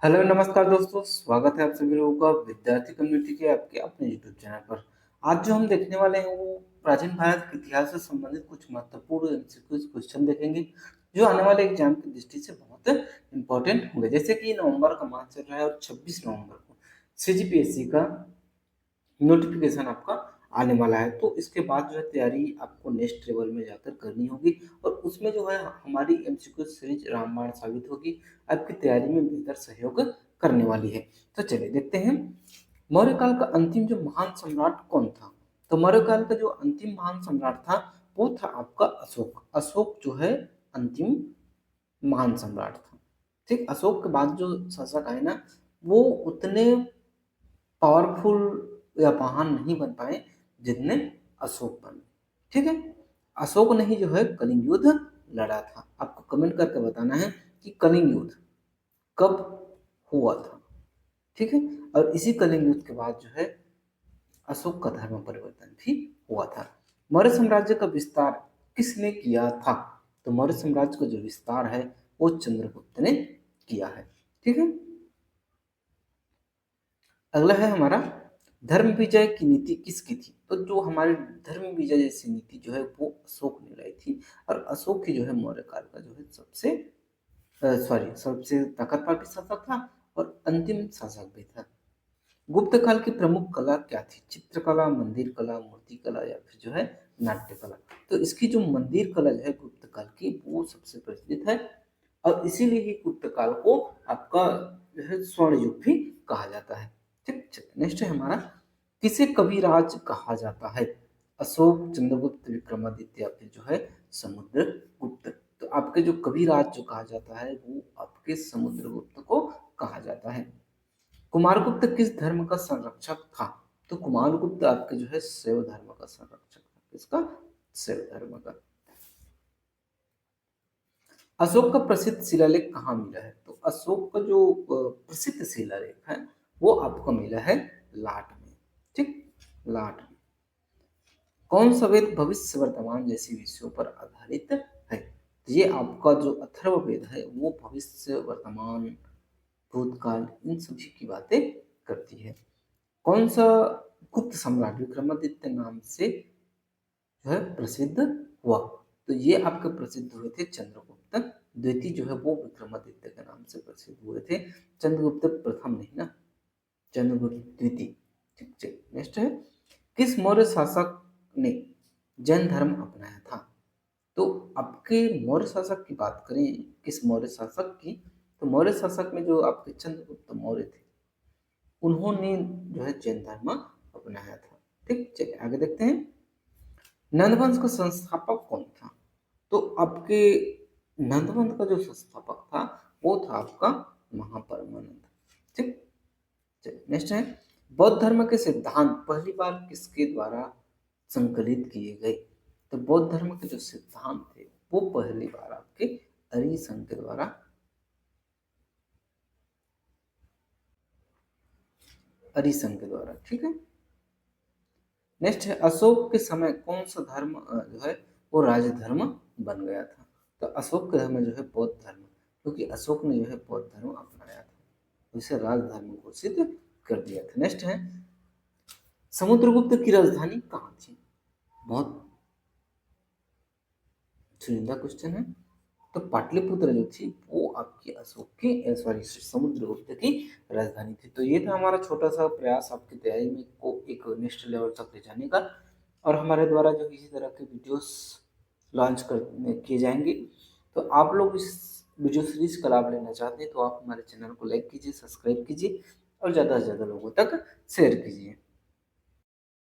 Hello नमस्कार दोस्तों, स्वागत है आप सभी लोगों का विद्यार्थी कम्युनिटी के आपके अपने यूट्यूब चैनल पर। आज जो हम देखने वाले हैं वो प्राचीन भारत के इतिहास से संबंधित कुछ महत्वपूर्ण एमसीक्यूज क्वेश्चन देखेंगे जो आने वाले एग्जाम की दृष्टि से बहुत इंपॉर्टेंट होंगे। जैसे कि नवंबर का माह चल रहा है और 26 नवंबर को सीजीपीएससी का नोटिफिकेशन आपका आने वाला है, तो इसके बाद जो है तैयारी आपको नेक्स्ट लेवल में जाकर करनी होगी और उसमें जो है हमारी एमसीक्यू सीरीज रामबाण साबित होगी, आपकी तैयारी में बेहतर सहयोग करने वाली है। तो चलिए देखते हैं, मौर्य काल का अंतिम जो महान सम्राट कौन था। तो मौर्य काल का जो अंतिम महान सम्राट था वो था आपका अशोक। अशोक जो है अंतिम महान सम्राट था। ठीक, अशोक के बाद जो शासक आए ना वो उतने पावरफुल या महान नहीं बन पाए जितने अशोक बने। ठीक है, अशोक ने ही जो है कलिंग युद्ध लड़ा था। आपको कमेंट करके बताना है कि कलिंग युद्ध कब हुआ था। ठीक है, और इसी कलिंग युद्ध के बाद जो है अशोक का धर्म परिवर्तन भी हुआ था। मौर्य साम्राज्य का विस्तार किसने किया था। तो मौर्य साम्राज्य का जो विस्तार है वो चंद्रगुप्त ने किया है। ठीक है, अगला है हमारा धर्म विजय की नीति किसकी थी। तो जो हमारी धर्म विजय जैसी नीति जो है वो अशोक ने लाई थी और अशोक ही जो है मौर्य काल का जो है सबसे ताकतवर भी शासक था और अंतिम शासक भी था। गुप्त काल की प्रमुख कला क्या थी। चित्रकला, मंदिर कला, मूर्ति कला या फिर जो है नाट्य कला। तो इसकी जो मंदिर कला जो है गुप्त काल की वो सबसे प्रचलित है और इसीलिए ही गुप्त काल को आपका जो है स्वर्ण युग भी कहा जाता है। ठीक, नेक्स्ट है हमारा, किसे कविराज कहा जाता है। अशोक, चंद्रगुप्त, विक्रमादित्य या फिर जो है समुद्रगुप्त। तो आपके जो कविराज जो कहा जाता है वो आपके समुद्रगुप्त को कहा जाता है। कुमारगुप्त किस धर्म का संरक्षक था। तो कुमारगुप्त आपके जो है शैव धर्म का संरक्षक था। किसका? शैव धर्म का। अशोक का प्रसिद्ध शिलालेख कहाँ मिला है। तो अशोक का जो प्रसिद्ध शिलालेख है वो आपको मिला है लाट में। ठीक, लाट में। कौन सा वेद भविष्य वर्तमान जैसी विषयों पर आधारित है। तो ये आपका जो अथर्ववेद है वो भविष्य वर्तमान भूतकाल इन सभी की बातें करती है। कौन सा गुप्त सम्राट विक्रमादित्य नाम से जो है प्रसिद्ध हुआ। तो ये आपके प्रसिद्ध हुए थे चंद्रगुप्त द्वितीय जो है वो विक्रमादित्य के नाम से प्रसिद्ध हुए थे। चंद्रगुप्त प्रथम नहीं ना, चंद्रगुप्त द्वितीय। ठीक ठीक, नेक्स्ट है, किस मौर्य शासक ने जैन धर्म अपनाया था। तो आपके मौर्य शासक की बात करें, किस मौर्य शासक की, तो मौर्य शासक में जो आपके चंद्रगुप्त मौर्य थे उन्होंने जो है जैन धर्म अपनाया था। ठीक, चलिए आगे देखते हैं, नंदवंश का संस्थापक कौन था। तो आपके नंदवंश का जो संस्थापक था वो था आपका महापरमानंद। ठीक, चलिए नेक्स्ट है, बौद्ध धर्म के सिद्धांत पहली बार किसके द्वारा संकलित किए गए। तो बौद्ध धर्म के जो सिद्धांत थे वो पहली बार आपके अरिसंघ के द्वारा ठीक है। नेक्स्ट है, अशोक के समय कौन सा धर्म जो है वो राजधर्म बन गया था। तो अशोक के धर्म जो है बौद्ध धर्म, क्योंकि अशोक ने जो है बौद्ध धर्म अपनाया था उसे राजधर्म घोषित कर दिया था। नेक्स्ट है, समुद्रगुप्त की राजधानी कहाँ थी। बहुत चुनिंदा क्वेश्चन है। तो पाटलिपुत्र जो थी वो आपकी अशोक की समुद्रगुप्त की राजधानी थी। तो ये था हमारा छोटा सा प्रयास आपकी तैयारी में को एक नेक्स्ट लेवल तक ले जाने का, और हमारे द्वारा जो इसी तरह के वीडियोस लॉन्च कर किए जाएंगे। तो आप लोग इस वीडियो सीरीज का लाभ लेना चाहते हैं तो आप हमारे चैनल को लाइक कीजिए, सब्सक्राइब कीजिए और ज़्यादा से ज़्यादा लोगों तक शेयर कीजिए।